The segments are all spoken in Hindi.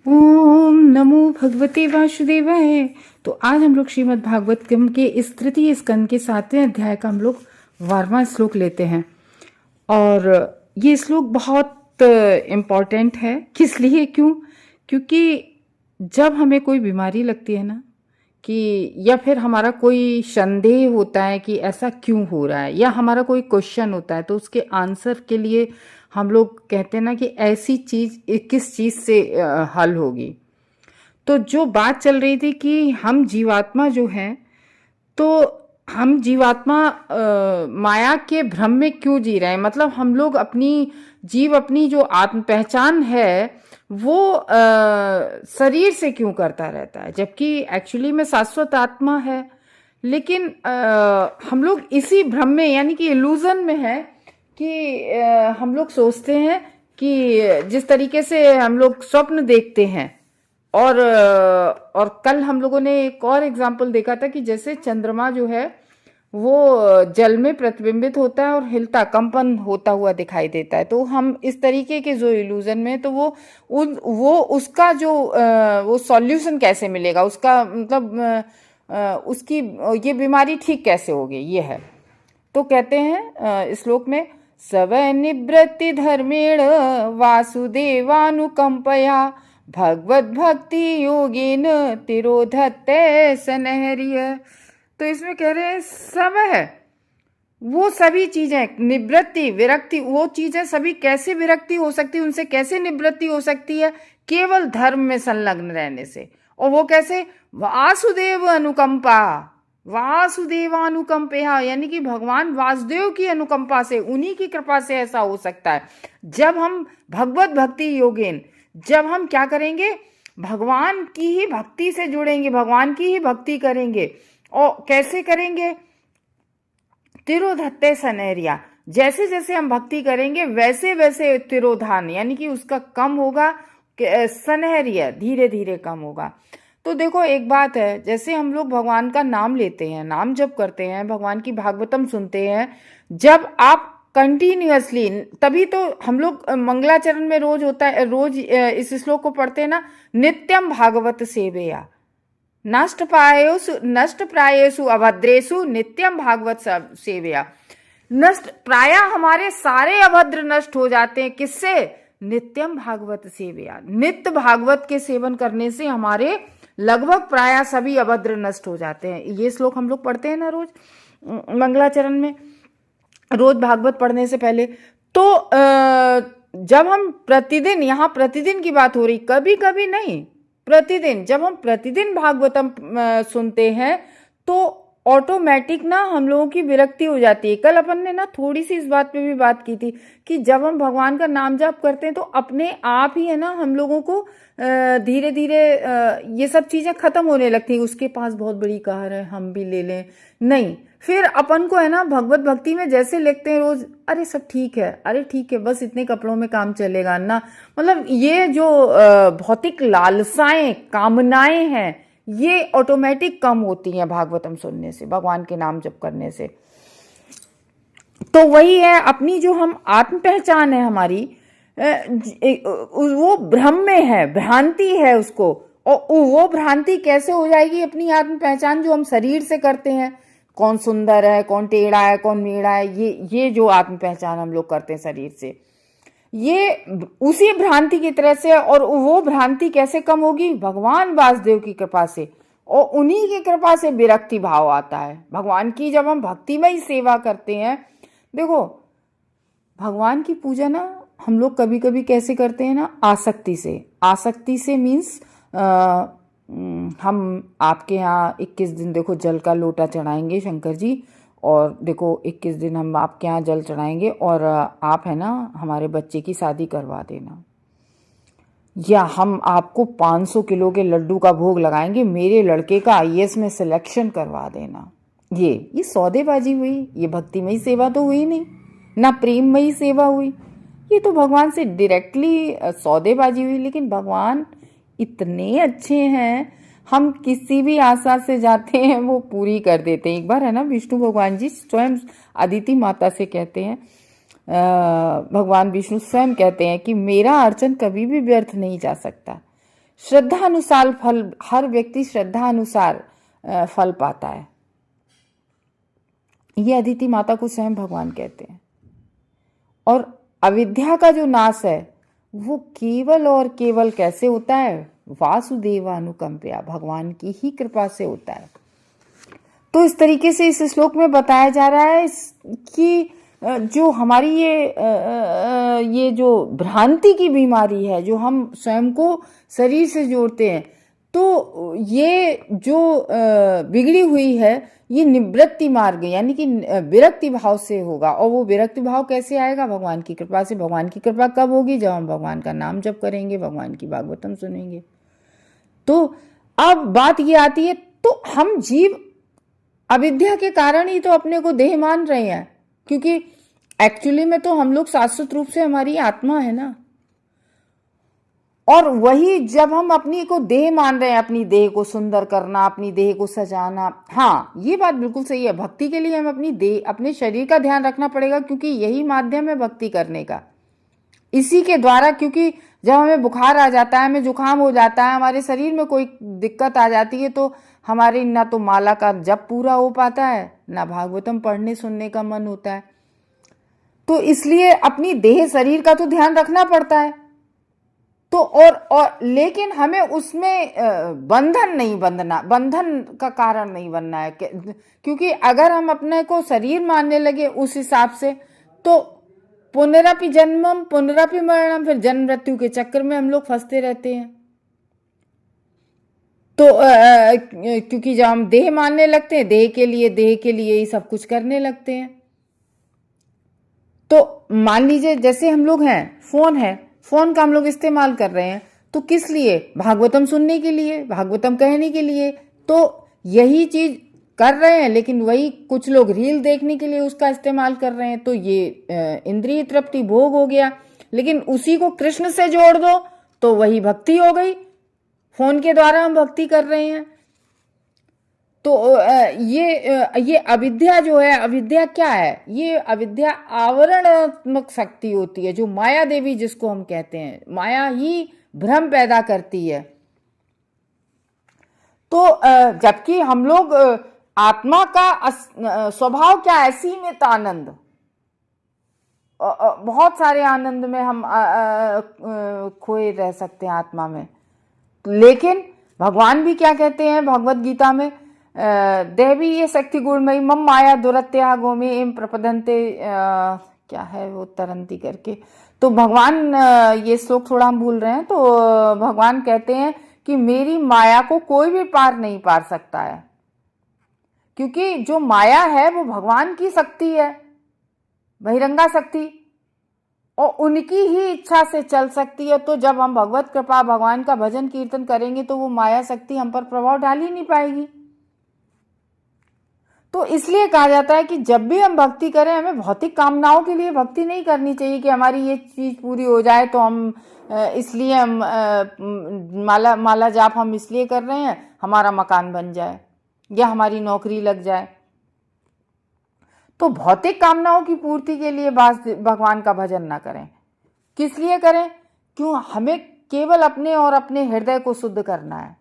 ओम नमो भगवते वासुदेवाय। तो आज हम लोग श्रीमद् भागवतम के इस तृतीय स्कंद के 7वें अध्याय का हम लोग 12वां श्लोक लेते हैं। और ये श्लोक बहुत इम्पॉर्टेंट है। किस लिए? क्योंकि जब हमें कोई बीमारी लगती है ना, कि या फिर हमारा कोई संदेह होता है कि ऐसा क्यों हो रहा है, या हमारा कोई क्वेश्चन होता है, तो उसके आंसर के लिए हम लोग कहते हैं ना कि ऐसी चीज किस चीज से हल होगी। तो जो बात चल रही थी कि हम जीवात्मा जो हैं, तो हम जीवात्मा माया के भ्रम में क्यों जी रहे हैं। मतलब हम लोग अपनी जो आत्म पहचान है वो शरीर से क्यों करता रहता है, जबकि एक्चुअली में शाश्वत आत्मा है। लेकिन हम लोग इसी भ्रम में यानी कि इल्यूजन में है कि हम लोग सोचते हैं कि जिस तरीके से हम लोग स्वप्न देखते हैं, और कल हम लोगों ने एक और एग्जाम्पल देखा था कि जैसे चंद्रमा जो है वो जल में प्रतिबिंबित होता है और हिलता कंपन होता हुआ दिखाई देता है। तो हम इस तरीके के जो इल्यूजन में, तो वो उसका जो वो सॉल्यूशन कैसे मिलेगा, उसका मतलब उसकी ये बीमारी ठीक कैसे होगी, ये है। तो कहते हैं इस श्लोक में, सव निवृत्ति धर्मेण वासुदेवानुकंपया भगवत भक्ति योगेन तिरोधते सनहरिय। तो इसमें कह रहे हैं सब है, वो सभी चीजें, निवृत्ति विरक्ति, वो चीजें सभी कैसे विरक्ति हो सकती है, उनसे कैसे निवृत्ति हो सकती है, केवल धर्म में संलग्न रहने से। और वो कैसे? वासुदेव अनुकंपा, वासुदेवानुकंपया, यानी कि भगवान वासुदेव की अनुकंपा से, उन्हीं की कृपा से ऐसा हो सकता है। जब हम भगवत भक्ति योगेन, जब हम क्या करेंगे, भगवान की ही भक्ति से जुड़ेंगे, भगवान की ही भक्ति करेंगे। और कैसे करेंगे? तिरोधत्ते सनहरिया, जैसे जैसे हम भक्ति करेंगे वैसे वैसे तिरोधान यानी कि उसका कम होगा, सनहरिया धीरे धीरे कम होगा। तो देखो एक बात है, जैसे हम लोग भगवान का नाम लेते हैं, नाम जप करते हैं, भगवान की भागवतम सुनते हैं, जब आप कंटिन्यूअसली, तभी तो हम लोग मंगलाचरण में रोज होता है, रोज इस श्लोक को पढ़ते हैं ना, नित्यम भागवत सेवया नष्ट प्रायेषु अभद्रेषु नित्यम भागवत सेवया। नष्ट प्राय, हमारे सारे अभद्र नष्ट हो जाते हैं किससे? नित्यम भागवत सेवया, नित्य भागवत के सेवन करने से हमारे लगभग प्राय सभी अभद्र नष्ट हो जाते हैं। ये श्लोक हम लोग पढ़ते हैं ना रोज मंगलाचरण में, रोज भागवत पढ़ने से पहले। तो जब हम प्रतिदिन, यहाँ प्रतिदिन की बात हो रही, कभी कभी नहीं, प्रतिदिन, जब हम प्रतिदिन भागवतम सुनते हैं तो ऑटोमेटिक ना हम लोगों की विरक्ति हो जाती है। कल अपन ने ना थोड़ी सी इस बात पे भी बात की थी कि जब हम भगवान का नाम जाप करते हैं तो अपने आप ही है ना हम लोगों को धीरे धीरे ये सब चीजें खत्म होने लगती है। उसके पास बहुत बड़ी कार है, हम भी ले लें, नहीं, फिर अपन को है ना भगवत भक्ति में जैसे लिखते हैं रोज, अरे सब ठीक है, अरे ठीक है, बस इतने कपड़ों में काम चलेगा ना। मतलब ये जो भौतिक लालसाएं, कामनाएं हैं, ये ऑटोमेटिक कम होती हैं भागवतम सुनने से, भगवान के नाम जप करने से। तो वही है, अपनी जो हम आत्म पहचान है हमारी, वो भ्रम में है, भ्रांति है उसको। और वो भ्रांति कैसे हो जाएगी? अपनी आत्म पहचान जो हम शरीर से करते हैं, कौन सुंदर है, कौन टेढ़ा है, कौन मेढ़ा है, ये जो आत्म पहचान हम लोग करते हैं शरीर से, ये उसी भ्रांति की तरह से। और वो भ्रांति कैसे कम होगी? भगवान वासुदेव की कृपा से, और उन्हीं की कृपा से विरक्ति भाव आता है भगवान की। जब हम भक्तिमय सेवा करते हैं, देखो भगवान की पूजा ना हम लोग कभी कभी कैसे करते हैं ना, आसक्ति से। आसक्ति से मीन्स हम आपके यहाँ 21 दिन देखो जल का लोटा चढ़ाएंगे शंकर जी, और देखो 21 दिन हम आपके यहाँ जल चढ़ाएंगे, और आप है ना हमारे बच्चे की शादी करवा देना, या हम आपको 500 किलो के लड्डू का भोग लगाएंगे, मेरे लड़के का आईएएस में सिलेक्शन करवा देना। ये सौदेबाजी हुई, ये भक्तिमयी सेवा तो हुई नहीं, ना प्रेममयी सेवा हुई, ये तो भगवान से डायरेक्टली सौदेबाजी हुई। लेकिन भगवान इतने अच्छे हैं, हम किसी भी आशा से जाते हैं वो पूरी कर देते हैं। एक बार है ना विष्णु भगवान जी स्वयं अदिति माता से कहते हैं, भगवान विष्णु स्वयं कहते हैं कि मेरा अर्चन कभी भी व्यर्थ नहीं जा सकता, श्रद्धा अनुसार फल, हर व्यक्ति श्रद्धा अनुसार फल पाता है। ये अदिति माता को स्वयं भगवान कहते हैं। और अविद्या का जो नाश है वो केवल और केवल कैसे होता है? वासुदेवानुकंपया, भगवान की ही कृपा से होता है। तो इस तरीके से इस श्लोक में बताया जा रहा है कि जो हमारी ये जो भ्रांति की बीमारी है, जो हम स्वयं को शरीर से जोड़ते हैं, तो ये जो बिगड़ी हुई है ये निवृत्ति मार्ग यानी कि विरक्ति भाव से होगा। और वो विरक्ति भाव कैसे आएगा? भगवान की कृपा से। भगवान की कृपा कब होगी? जब हम भगवान का नाम जप करेंगे, भगवान की भागवतम सुनेंगे। तो अब बात ये आती है, तो हम जीव अविद्या के कारण ही तो अपने को देह मान रहे हैं, क्योंकि एक्चुअली में तो हम लोग शाश्वत रूप से हमारी आत्मा है ना। और वही जब हम अपनी को देह मान रहे हैं, अपनी देह को सुंदर करना, अपनी देह को सजाना, हाँ ये बात बिल्कुल सही है। भक्ति के लिए हम अपनी देह, अपने शरीर का ध्यान रखना पड़ेगा, क्योंकि यही माध्यम है भक्ति करने का। इसी के द्वारा, क्योंकि जब हमें बुखार आ जाता है, हमें जुकाम हो जाता है, हमारे शरीर में कोई दिक्कत आ जाती है, तो हमारे ना तो माला का जप पूरा हो पाता है, ना भागवतम पढ़ने सुनने का मन होता है। तो इसलिए अपनी देह शरीर का तो ध्यान रखना पड़ता है। तो और लेकिन हमें उसमें बंधन नहीं बंधना, बंधन का कारण नहीं बनना है, क्योंकि अगर हम अपने को शरीर मानने लगे उस हिसाब से, तो पुनरपि जन्मम पुनरपि मरणम, फिर जन्म मृत्यु के चक्कर में हम लोग फंसते रहते हैं। तो क्योंकि जब हम देह मानने लगते हैं, देह के लिए ही सब कुछ करने लगते हैं। तो मान लीजिए जैसे हम लोग हैं, फोन है, फोन का हम लोग इस्तेमाल कर रहे हैं, तो किस लिए? भागवतम सुनने के लिए, भागवतम कहने के लिए। तो यही चीज कर रहे हैं, लेकिन वही कुछ लोग रील देखने के लिए उसका इस्तेमाल कर रहे हैं। तो ये इंद्रिय तृप्ति भोग हो गया। लेकिन उसी को कृष्ण से जोड़ दो तो वही भक्ति हो गई। फोन के द्वारा हम भक्ति कर रहे हैं। तो ये अविद्या जो है, अविद्या क्या है? ये अविद्या आवरणात्मक शक्ति होती है, जो माया देवी जिसको हम कहते हैं। माया ही भ्रम पैदा करती है। तो जबकि हम लोग आत्मा का स्वभाव क्या है? सीमित आनंद। बहुत सारे आनंद में हम खोए रह सकते हैं आत्मा में। लेकिन भगवान भी क्या कहते हैं भगवत गीता में? देवी ये शक्ति गुणमयी मम माया दुरत्या गोमे एम प्रपदंते, क्या है वो, तरंती करके। तो भगवान, ये श्लोक थोड़ा हम भूल रहे हैं, तो भगवान कहते हैं कि मेरी माया को कोई भी पार नहीं पार सकता है, क्योंकि जो माया है वो भगवान की शक्ति है, बहिरंगा शक्ति, और उनकी ही इच्छा से चल सकती है। तो जब हम भगवत कृपा, भगवान का भजन कीर्तन करेंगे, तो वो माया शक्ति हम पर प्रभाव डाल ही नहीं पाएगी। तो इसलिए कहा जाता है कि जब भी हम भक्ति करें, हमें भौतिक कामनाओं के लिए भक्ति नहीं करनी चाहिए कि हमारी ये चीज पूरी हो जाए तो हम इसलिए हम माला जाप हम इसलिए कर रहे हैं, हमारा मकान बन जाए या हमारी नौकरी लग जाए। तो भौतिक कामनाओं की पूर्ति के लिए भगवान का भजन ना करें। किस लिए करें? क्यों? हमें केवल अपने और अपने हृदय को शुद्ध करना है।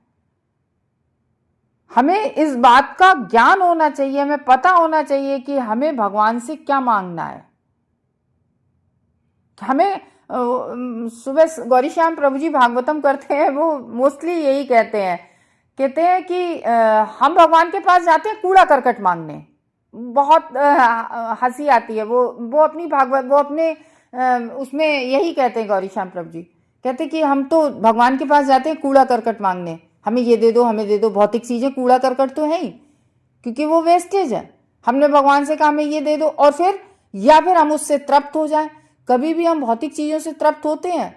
हमें इस बात का ज्ञान होना चाहिए, हमें पता होना चाहिए कि हमें भगवान से क्या मांगना है। हमें सुबह गौरी श्याम प्रभु जी भागवतम करते हैं, वो मोस्टली यही कहते हैं कि हम भगवान के पास जाते हैं कूड़ा करकट मांगने। बहुत हंसी आती है। वो अपनी भागवत, वो अपने उसमें यही कहते हैं, गौरी श्याम प्रभु जी कहते कि हम तो भगवान के पास जाते हैं कूड़ा करकट मांगने, हमें ये दे दो, हमें दे दो। भौतिक चीजें कूड़ा करकट तो है ही, क्योंकि वो वेस्टेज है। हमने भगवान से कहा हमें ये दे दो, और फिर या फिर हम उससे तृप्त हो जाएं। कभी भी हम भौतिक चीजों से तृप्त होते हैं?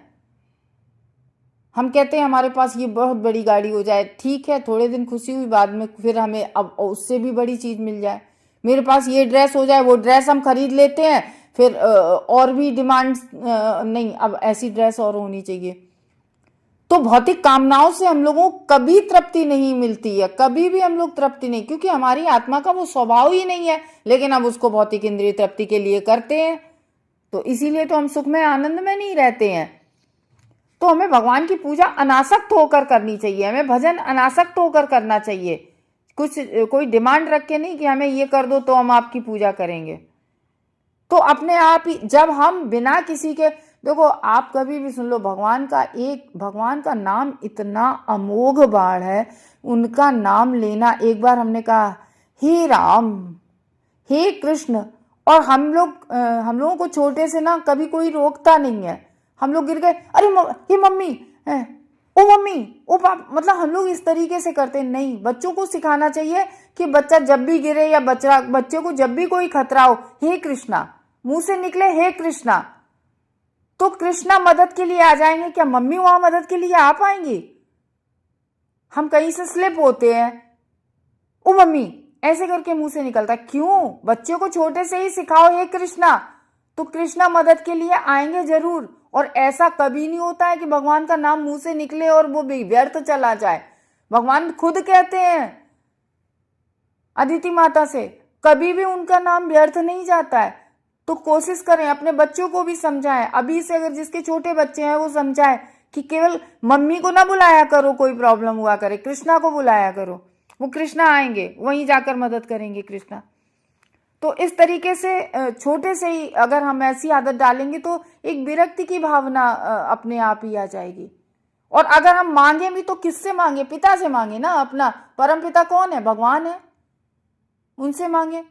हम कहते हैं हमारे पास ये बहुत बड़ी गाड़ी हो जाए, ठीक है, थोड़े दिन खुशी हुई, बाद में फिर हमें अब उससे भी बड़ी चीज मिल जाए। मेरे पास ये ड्रेस हो जाए, वो ड्रेस हम खरीद लेते हैं, फिर और भी डिमांड, नहीं अब ऐसी ड्रेस और होनी चाहिए। तो भौतिक कामनाओं से हम लोगों को कभी तृप्ति नहीं मिलती है, कभी भी हम लोग तृप्ति नहीं, क्योंकि हमारी आत्मा का वो स्वभाव ही नहीं है। लेकिन हम उसको भौतिक इंद्रिय तृप्ति के लिए करते हैं, तो इसीलिए तो हम सुख में आनंद में नहीं रहते हैं। तो हमें भगवान की पूजा अनासक्त होकर करनी चाहिए, हमें भजन अनासक्त होकर करना चाहिए, कुछ कोई डिमांड रख के नहीं कि हमें ये कर दो तो हम आपकी पूजा करेंगे। तो अपने आप ही जब हम बिना किसी के, देखो आप कभी भी सुन लो, भगवान का नाम इतना अमोघ बाण है, उनका नाम लेना। एक बार हमने कहा हे राम, हे कृष्ण, और हम लोगों को छोटे से ना कभी कोई रोकता नहीं है। हम लोग गिर गए, अरे ये मम्मी, ओ मम्मी, ओ पाप, मतलब हम लोग इस तरीके से करते नहीं। बच्चों को सिखाना चाहिए कि बच्चा जब भी गिरे या बच्चे को जब भी कोई खतरा हो, हे कृष्णा, मुंह से निकले हे कृष्णा, तो कृष्णा मदद के लिए आ जाएंगे। क्या मम्मी वहां मदद के लिए आ पाएंगी? हम कहीं से स्लिप होते हैं, ओ मम्मी ऐसे करके मुंह से निकलता है। क्यों? बच्चे को छोटे से ही सिखाओ हे कृष्णा, तो कृष्णा मदद के लिए आएंगे जरूर। और ऐसा कभी नहीं होता है कि भगवान का नाम मुंह से निकले और वो व्यर्थ चला जाए। भगवान खुद कहते हैं अदिति माता से, कभी भी उनका नाम व्यर्थ नहीं जाता है। तो कोशिश करें, अपने बच्चों को भी समझाएं, अभी से अगर जिसके छोटे बच्चे हैं वो समझाएं कि केवल मम्मी को ना बुलाया करो, कोई प्रॉब्लम हुआ करे, कृष्णा को बुलाया करो, वो कृष्णा आएंगे, वहीं जाकर मदद करेंगे कृष्णा। तो इस तरीके से छोटे से ही अगर हम ऐसी आदत डालेंगे तो एक विरक्ति की भावना अपने आप ही आ जाएगी। और अगर हम मांगे भी तो किससे मांगे? पिता से मांगे ना। अपना परम पिता कौन है? भगवान है, उनसे मांगे।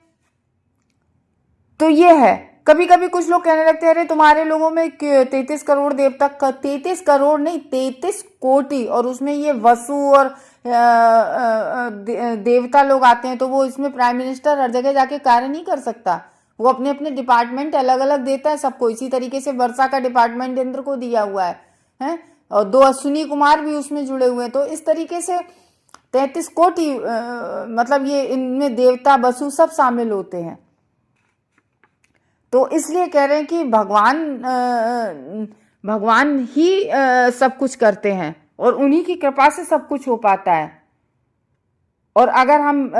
तो ये है। कभी कभी कुछ लोग कहने लगते हैं अरे तुम्हारे लोगों में 33 करोड़ देवता, 33 करोड़ नहीं 33 कोटि, और उसमें ये वसु और देवता लोग आते हैं, तो वो इसमें प्राइम मिनिस्टर हर जगह जाके कार्य नहीं कर सकता। वो अपने अपने डिपार्टमेंट अलग अलग देता है सबको। इसी तरीके से वर्षा का डिपार्टमेंट इंद्र को दिया हुआ है, और 2 अश्विनी कुमार भी उसमें जुड़े हुए हैं। तो इस तरीके से 33 कोटि, मतलब ये इनमें देवता वसु सब शामिल होते हैं। तो इसलिए कह रहे हैं कि भगवान ही सब कुछ करते हैं और उन्हीं की कृपा से सब कुछ हो पाता है। और अगर हम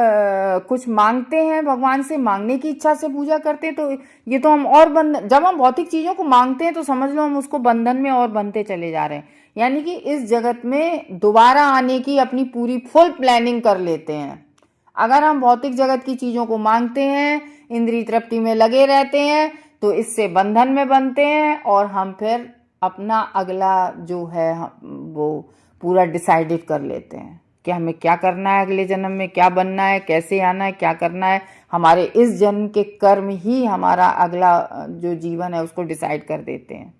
कुछ मांगते हैं भगवान से, मांगने की इच्छा से पूजा करते हैं, तो ये तो हम और जब हम भौतिक चीजों को मांगते हैं तो समझ लो हम उसको बंधन में और बनते चले जा रहे हैं। यानी कि इस जगत में दोबारा आने की अपनी पूरी फुल प्लानिंग कर लेते हैं। अगर हम भौतिक जगत की चीजों को मांगते हैं, इंद्रिय तृप्ति में लगे रहते हैं, तो इससे बंधन में बनते हैं और हम फिर अपना अगला जो है वो पूरा डिसाइडेड कर लेते हैं कि हमें क्या करना है, अगले जन्म में क्या बनना है, कैसे आना है, क्या करना है। हमारे इस जन्म के कर्म ही हमारा अगला जो जीवन है उसको डिसाइड कर देते हैं।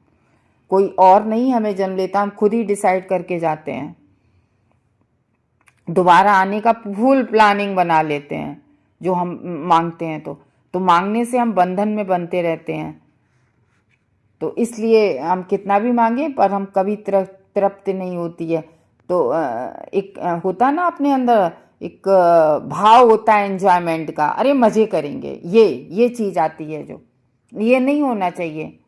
कोई और नहीं हमें जन्म लेता, हम खुद ही डिसाइड करके जाते हैं। दोबारा आने का फुल प्लानिंग बना लेते हैं जो हम मांगते हैं। तो मांगने से हम बंधन में बनते रहते हैं। तो इसलिए हम कितना भी मांगे पर हम कभी तृप्ति नहीं होती है। तो एक होता ना अपने अंदर एक भाव होता है एंजॉयमेंट का, अरे मजे करेंगे, ये चीज आती है जो ये नहीं होना चाहिए।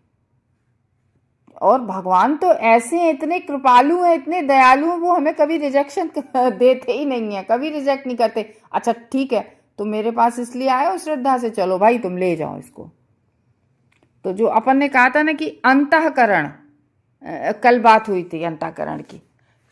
और भगवान तो ऐसे हैं, इतने कृपालु हैं, इतने दयालु हैं, वो हमें कभी रिजेक्शन देते ही नहीं है, कभी रिजेक्ट नहीं करते। अच्छा ठीक है, तो मेरे पास इसलिए आए हो श्रद्धा से, चलो भाई तुम ले जाओ इसको। तो जो अपन ने कहा था ना कि अंतःकरण, कल बात हुई थी अंतःकरण की,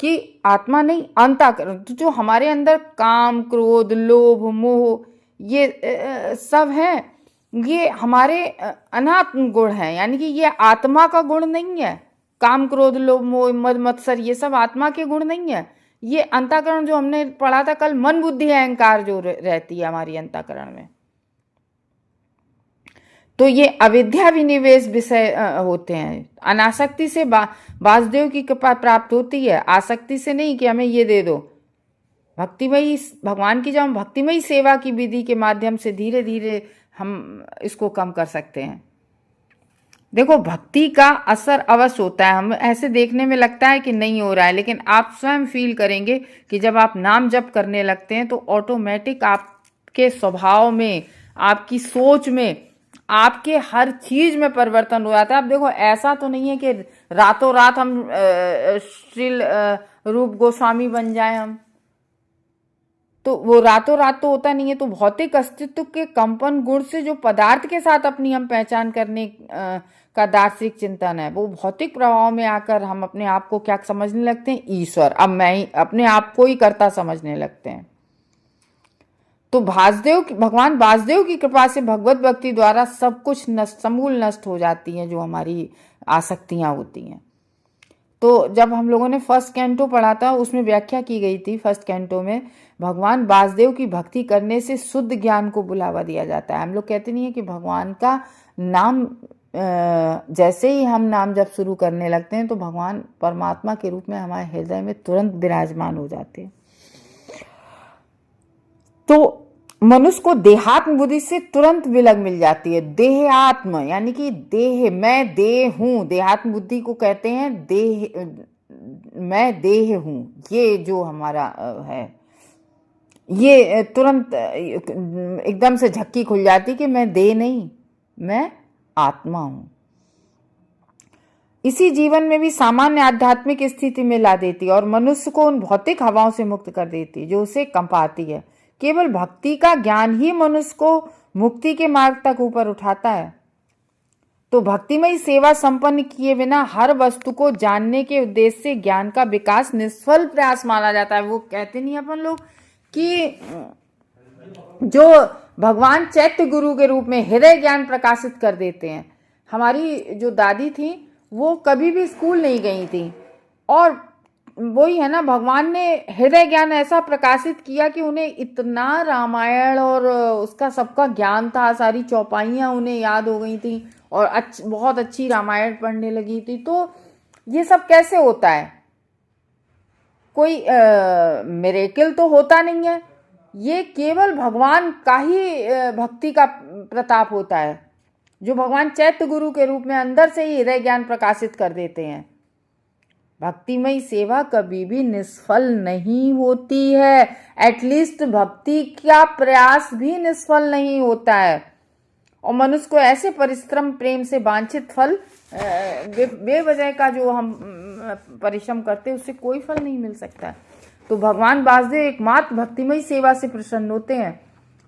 कि आत्मा नहीं अंतःकरण, तो जो हमारे अंदर काम क्रोध लोभ मोह ये सब है, ये हमारे अनात्म गुण हैं। यानी कि ये आत्मा का गुण नहीं है। काम क्रोध लोभ मोह मद मत्सर ये सब आत्मा के गुण नहीं है। ये अंतःकरण जो हमने पढ़ा था कल, मन बुद्धि अहंकार जो रहती है हमारी अंतःकरण में, तो ये अविद्या विनिवेश विषय होते हैं। अनासक्ति से वासुदेव की कृपा प्राप्त होती है, आसक्ति से नहीं कि हमें ये दे दो। भक्तिमयी भगवान की जब हम भक्तिमयी सेवा की विधि के माध्यम से धीरे धीरे हम इसको कम कर सकते हैं। देखो भक्ति का असर अवश्य होता है। हम ऐसे देखने में लगता है कि नहीं हो रहा है, लेकिन आप स्वयं फील करेंगे कि जब आप नाम जप करने लगते हैं तो ऑटोमेटिक आपके स्वभाव में, आपकी सोच में, आपके हर चीज में परिवर्तन हो जाता है। अब देखो ऐसा तो नहीं है कि रातों रात हम श्रील रूप गोस्वामी बन जाए। हम तो वो रातों रात तो होता नहीं है। तो भौतिक अस्तित्व के कंपन गुण से जो पदार्थ के साथ अपनी हम पहचान करने का दार्शनिक चिंतन है, वो भौतिक प्रभाव में आकर हम अपने आप को क्या समझने लगते हैं, ईश्वर। अब मैं ही अपने आप को ही कर्ता समझने लगते हैं। तो भगवान वासुदेव की कृपा से भगवत भक्ति द्वारा सब कुछ समूल नष्ट हो जाती है, जो हमारी आसक्तियां होती हैं। तो जब हम लोगों ने फर्स्ट कैंटो पढ़ा था, उसमें व्याख्या की गई थी फर्स्ट कैंटो में, भगवान वासुदेव की भक्ति करने से शुद्ध ज्ञान को बुलावा दिया जाता है। हम लोग कहते नहीं है कि भगवान का नाम जैसे ही हम नाम जब शुरू करने लगते हैं तो भगवान परमात्मा के रूप में हमारे हृदय में तुरंत विराजमान हो जाते हैं। तो मनुष्य को देहात्म बुद्धि से तुरंत विलग मिल जाती है। देहात्म यानी कि देह, मैं देह हूं, देहात्म बुद्धि को कहते हैं देह, मैं देह हूं। ये जो हमारा है, ये तुरंत एकदम से झक्की खुल जाती कि मैं देह नहीं, मैं आत्मा हूं। इसी जीवन में भी सामान्य आध्यात्मिक स्थिति में ला देती है और मनुष्य को उन भौतिक हवाओं से मुक्त कर देती है जो उसे कंपाती है। केवल भक्ति का ज्ञान ही मनुष्य को मुक्ति के मार्ग तक ऊपर उठाता है। तो भक्तिमय सेवा संपन्न किए बिना हर वस्तु को जानने के उद्देश्य से ज्ञान का विकास निष्फल प्रयास माना जाता है। वो कहते नहीं अपन लोग कि जो भगवान चैत्य गुरु के रूप में हृदय ज्ञान प्रकाशित कर देते हैं। हमारी जो दादी थी वो कभी भी स्कूल नहीं गई थी, और वही है ना, भगवान ने हृदय ज्ञान ऐसा प्रकाशित किया कि उन्हें इतना रामायण और उसका सबका ज्ञान था, सारी चौपाइयाँ उन्हें याद हो गई थी और बहुत अच्छी रामायण पढ़ने लगी थी। तो ये सब कैसे होता है? कोई मिरेकल तो होता नहीं है, ये केवल भगवान का ही भक्ति का प्रताप होता है, जो भगवान चैत्य गुरु के रूप में अंदर से ही हृदय ज्ञान प्रकाशित कर देते हैं। भक्तिमय सेवा कभी भी निष्फल नहीं होती है। एटलीस्ट भक्ति का प्रयास भी निष्फल नहीं होता है, और मनुष्य को ऐसे परिश्रम प्रेम से वांछित फल, बेवजह का जो हम परिश्रम करते हैं उससे कोई फल नहीं मिल सकता है। तो भगवान वासुदेव एकमात्र भक्तिमय सेवा से प्रसन्न होते हैं,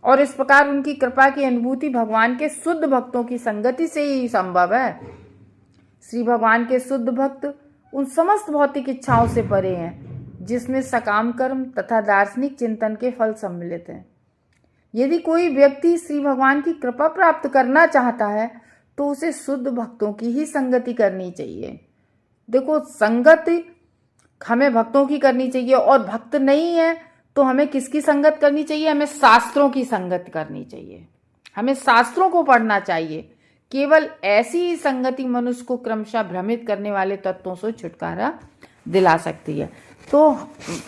और इस प्रकार उनकी कृपा की अनुभूति भगवान के शुद्ध भक्तों की संगति से ही संभव है। श्री भगवान के शुद्ध भक्त उन समस्त भौतिक इच्छाओं से परे हैं जिसमें सकाम कर्म तथा दार्शनिक चिंतन के फल सम्मिलित हैं। यदि कोई व्यक्ति श्री भगवान की कृपा प्राप्त करना चाहता है तो उसे शुद्ध भक्तों की ही संगति करनी चाहिए। देखो, संगति हमें भक्तों की करनी चाहिए, और भक्त नहीं है तो हमें किसकी संगत करनी चाहिए? हमें शास्त्रों की संगत करनी चाहिए, हमें शास्त्रों को पढ़ना चाहिए। केवल ऐसी ही संगति मनुष्य को क्रमशः भ्रमित करने वाले तत्वों से छुटकारा दिला सकती है। तो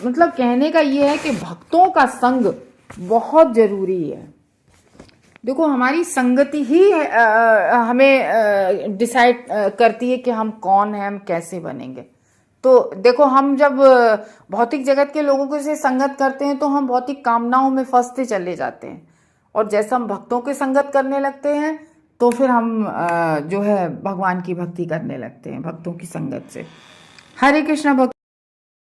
मतलब कहने का ये है कि भक्तों का संग बहुत जरूरी है। देखो, हमारी संगति ही हमें डिसाइड करती है कि हम कौन हैं, हम कैसे बनेंगे। तो देखो, हम जब भौतिक जगत के लोगों से संगत करते हैं तो हम भौतिक कामनाओं में फंसते चले जाते हैं, और जैसा हम भक्तों के संगत करने लगते हैं तो फिर हम जो है भगवान की भक्ति करने लगते हैं भक्तों की संगत से। हरे कृष्णा। भक्त